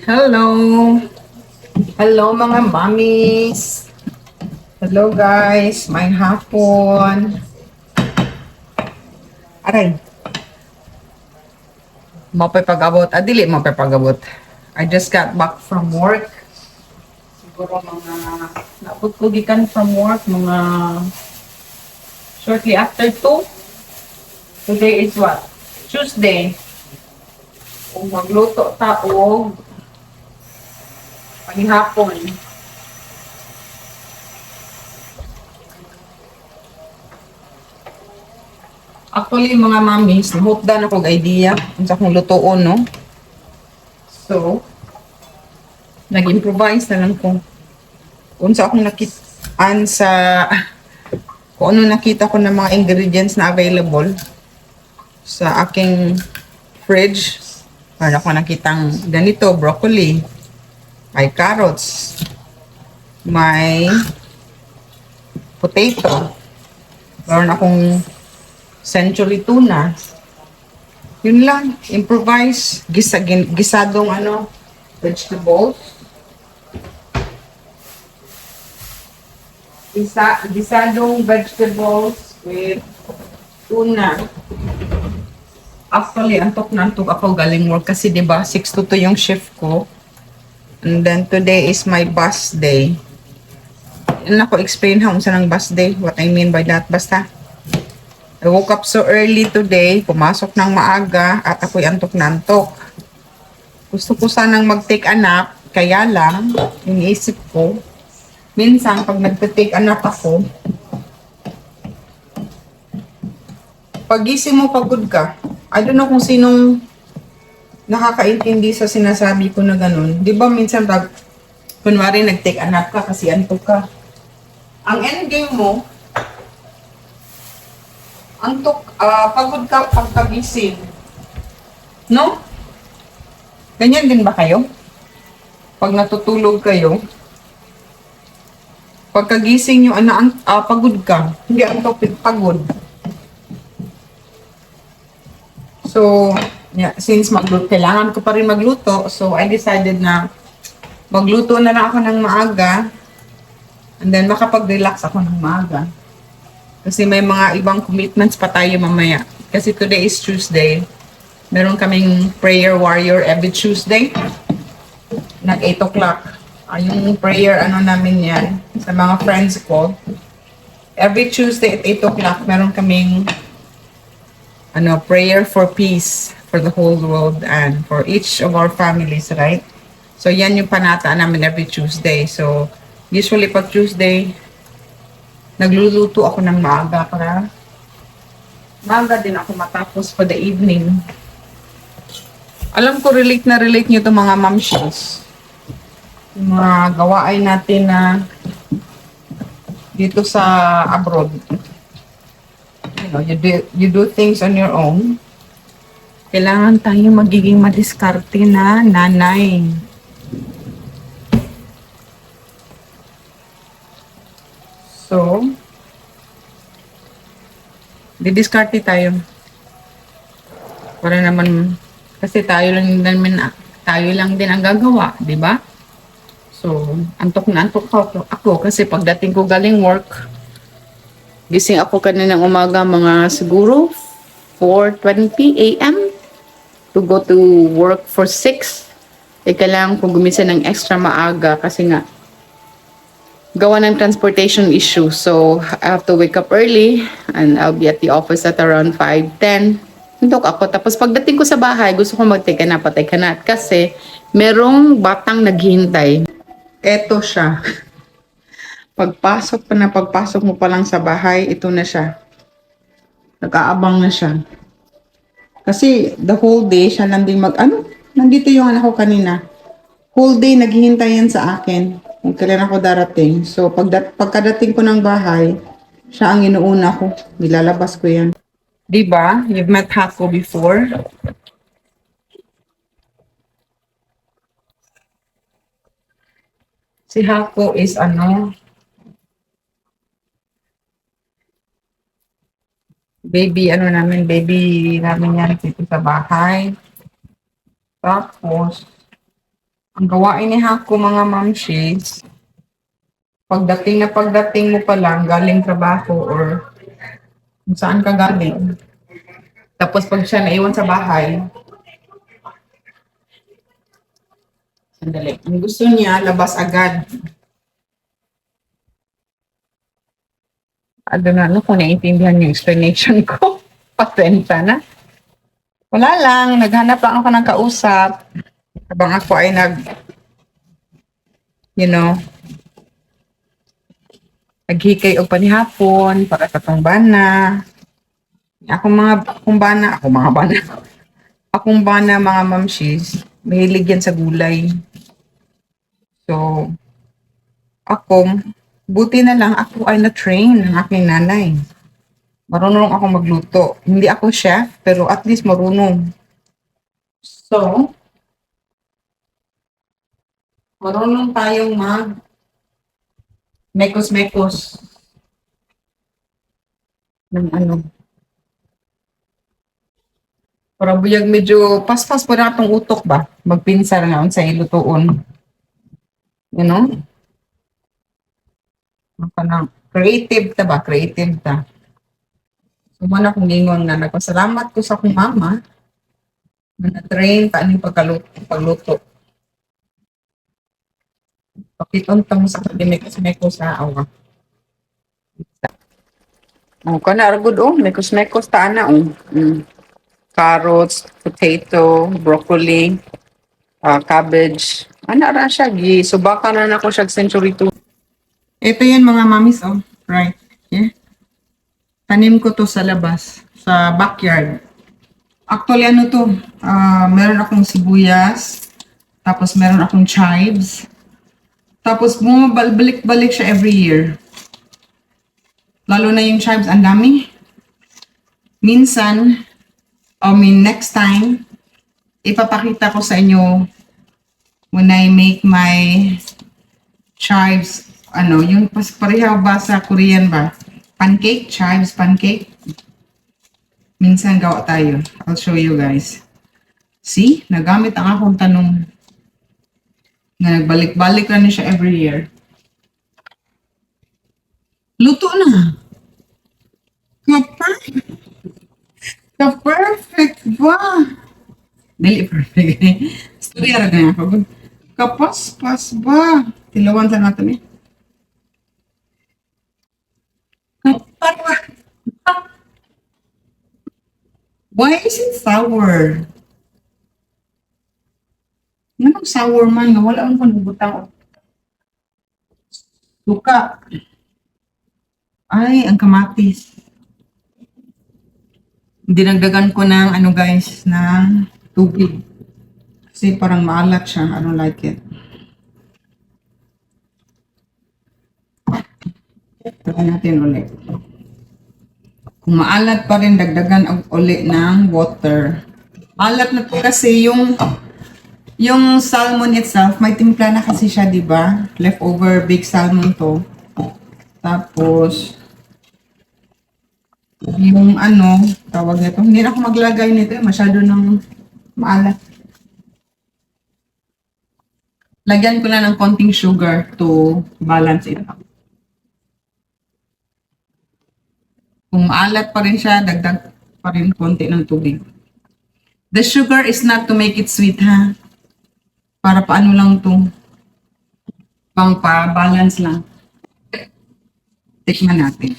Hello! Hello mga mommies! Hello guys! May hapon! Aray! Mapay pag-abot. Dili mapay pag-abot. I just got back from work. Siguro mga naputkugikan from work. Mga shortly after 2. Today is what? Tuesday. Kung magluto ta o panihapon. Actually, mga mommies, hupdan ako idea kung sa kong lutoon, no? So, nag-improvise na lang ko. Kung sa akong nakitaan sa, kung ano nakita ko ng mga ingredients na available sa aking fridge. Para ako nakitang ganito, broccoli, may carrots, may potato, meron akong century tuna. Yun lang, improvise, gisadong vegetables. Gisadong vegetables with tuna. Actually, antok na antok ako galing work kasi 'di ba 6 to 2 yung shift ko. And then today is my bus day. Yun ako explain how sa ng bus day, what I mean by that. Basta I woke up so early today, pumasok ng maaga at ako'y antok na antok. Gusto ko sanang mag-take a nap, kaya lang, iniisip ko, minsan pag nag-take a nap ako, pagising mo pagod ka. I don't know kung sinong nakakaintindi sa sinasabi ko na ganun. Di ba minsan pag, kunwari nag-take a nap ka kasi antok ka. Ang endgame mo, antok, pagod ka pagkagising. No? Ganyan din ba kayo? Pag natutulog kayo, pagkagising nyo, pagod ka. Hindi antok, pagod. So, yeah, since kailangan ko pa rin magluto, so I decided na magluto na lang ako ng maaga and then makapag-relax ako ng maaga. Kasi may mga ibang commitments pa tayo mamaya. Kasi today is Tuesday. Meron kaming prayer warrior every Tuesday. Nag 8 o'clock. Yung prayer namin yan sa mga friends ko. Every Tuesday at 8 o'clock meron kaming prayer for peace for the whole world and for each of our families, right? So yan yung panata namin every Tuesday. So usually pag Tuesday, nagluluto ako ng maaga para maaga din ako matapos for the evening. Alam ko relate nyo to mga mamshies. Yung mga gawain natin na dito sa abroad. You do things on your own. Kailangan tayo magiging madiskarte na nanay. So, didiskarte tayo. Para naman, kasi tayo lang din ang gagawa, di ba? So, antok na antok ako kasi pagdating ko galing work, gising ako kaninang umaga mga siguro 4:20 a.m. to go to work for 6. Kailangan ko gumising ng extra maaga kasi nga gawa ng transportation issue. So, I have to wake up early and I'll be at the office at around 5:10. Hintok ako. Tapos pagdating ko sa bahay, gusto ko mag-take a nap. Kasi merong batang naghihintay. Eto siya. Pagpasok mo pa lang sa bahay, ito na siya. Nag-aabang na siya. Kasi the whole day, siya lang din nandito yung anak ko kanina. Whole day naghihintay yan sa akin kung kailan ako darating. So, pagkadating ko ng bahay, siya ang inuuna ko. Nilalabas ko yan. Diba? You've met Hako before. Si Hako is baby namin yan dito sa bahay. Tapos, Ang gawain ni Hako mga mamshis, pagdating mo pa lang galing trabaho or kung saan ka galing. Tapos pag siya naiwan sa bahay, sandali, ang gusto niya, labas agad. Ano na, ano kung naiintindihan yung explanation ko. Pasensya na. Wala lang, naghanap lang ako ng kausap. Habang ako ay you know, naghikay og panihapon para sa tong bana. Akong bana mga mamshis, mahilig yan sa gulay. So, ako, buti na lang ako ay na-train ng aking nanay. Marunong ako magluto. Hindi ako chef, pero at least marunong. So, marunong tayong mekos-mekos ng ano. Para buyag medyo paspas pa na itong utok ba? Magpinsar na sa ilutuon. You know? Creative ta ba? Creative ta. So, muna kong gingon na nagpasalamat ko sa akong mama na na-train pa aning pagluto. Pakitontong sa mekos-mekos sa awa. Oh, kana argud mekos-mekos ta ana carrots, potato, broccoli, cabbage. Ana ra siya gi subakan na nako siya century 2. Ito yan mga mamis right. Yeah. Tanim ko to sa labas, sa backyard. Actually ano to, meron akong sibuyas, tapos meron akong chives. Tapos bumabalik-balik siya every year. Lalo na yung chives, ang dami. Minsan, next time, ipapakita ko sa inyo when I make my chives, yung pareha ba sa Korean ba? Pancake, chives, pancake. Minsan gawa tayo. I'll show you guys. See, nagamit ang akong tanong na nagbalik-balik na siya every year. Luto na. Ka-perfect ba? Dili perfect. Story ara ganyan ako. Kapas-pas ba? Tilawan sa natin eh. Kapar. Why is it sour? Anong sour man nga wala ang panubutang suka. Ay, ang kamatis. Dinagdagan ko ng guys, ng tubig. Kasi parang maalat siya. I don't like it. Try natin ulit. Kung maalat pa rin, dagdagan ulit ng water. Maalat na to kasi yung salmon itself, may timpla na kasi siya, di ba? Leftover big salmon to. Tapos, yung tawag nito, hindi na ako maglagay nito, masyado ng maalat. Lagyan ko na ng konting sugar to balance it out. Kung maalat pa rin siya, dagdag pa rin konti ng tubig. The sugar is not to make it sweet, ha? Para paano lang to? Pang pa-balance lang. Tikman natin.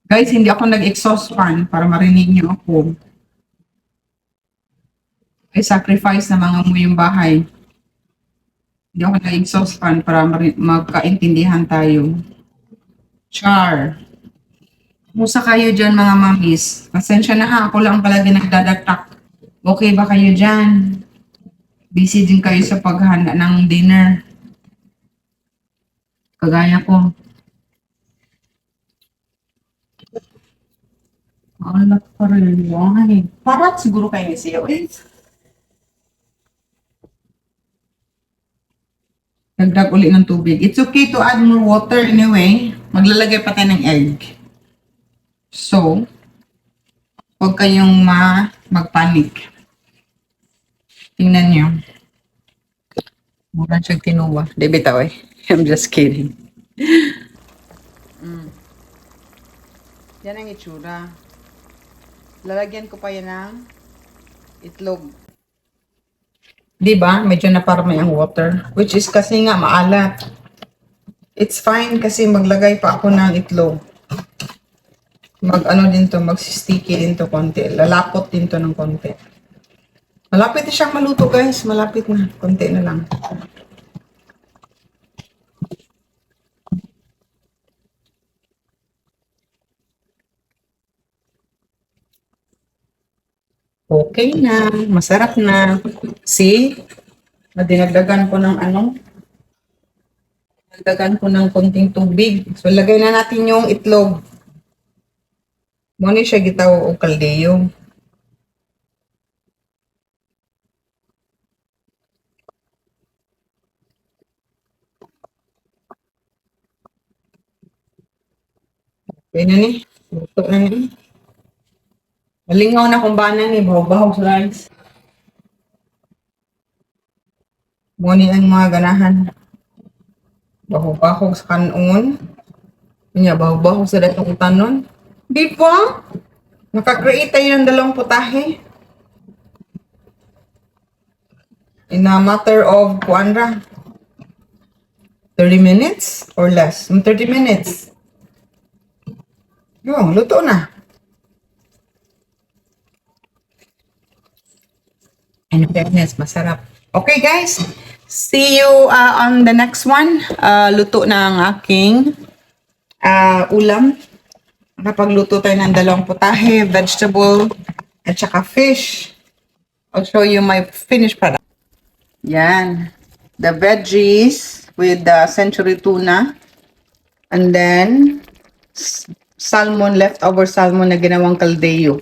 Guys, hindi ako nag-exhaust fan para marinig niyo ako. I sacrifice na mga muyong bahay. Hindi ako nag-exhaust fan para magkaintindihan tayo. Char. Musa kayo dyan mga mamis. Pasensya na ha, ako lang palagi nagdadatak. Okay ba kayo dyan? Busy din kayo sa paghanda ng dinner. Kagaya ko. Alat pa rin. Why? Parat siguro kayo siya. Dagdag uli ng tubig. It's okay to add more water anyway. Maglalagay pa tayo ng egg. So, huwag kayong magpanik. Tingnan nyo. Mura siyang kinuha. Di bitaw eh. I'm just kidding. Yan ang itsura. Lalagyan ko pa yan ng itlog. Di ba? Medyo naparami ang water. Which is kasi nga maalat. It's fine kasi maglagay pa ako ng itlog. Mag-ano din to, mag-sticky din to konti. Lalapot din to ng konti. Malapit na siyang maluto guys. Malapit na. Konti na lang. Okay na. Masarap na. See? Dinagdagan ko ng ano? Dinagdagan ko ng konting tubig. So, lagay na natin yung itlog. Muna siya gitaw o kaldeyo. Okay na ni. Luto na ni. Malingaw na kung ba na ni. Bahog-bahog sa rice. Muna ang mga ganahan. Bahog-bahog sa kanon. Kanya, bahog-bahog sa datong tanon. Di ba? Nakakreate tayo ng dalawang putahe. In a matter of, kuandra, 30 minutes or less? 30 minutes. Yung, luto na. In fairness, masarap. Okay guys, see you on the next one. Luto na ang aking ulam. Nakapagluto tayo ng dalawang putahe, vegetable, at saka fish. I'll show you my finished product. Yan. The veggies with the century tuna. And then, salmon, leftover salmon na ginawang kaldeyo.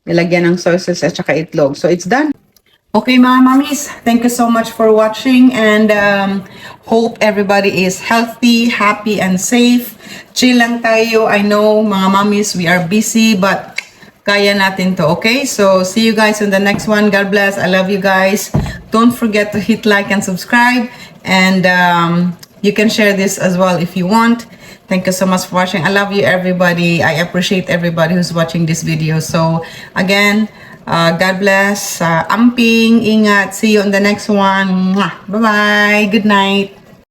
Nilagyan ng soy sauce at saka itlog. So, it's done. Okay, mga mommies, thank you so much for watching and hope everybody is healthy, happy, and safe. Chill lang tayo. I know, mga mommies, we are busy, but kaya natin to, okay? So, see you guys in the next one. God bless. I love you guys. Don't forget to hit like and subscribe. And you can share this as well if you want. Thank you so much for watching. I love you, everybody. I appreciate everybody who's watching this video. So, again, God bless. Amping, ingat. See you on the next one. Bye-bye. Good night.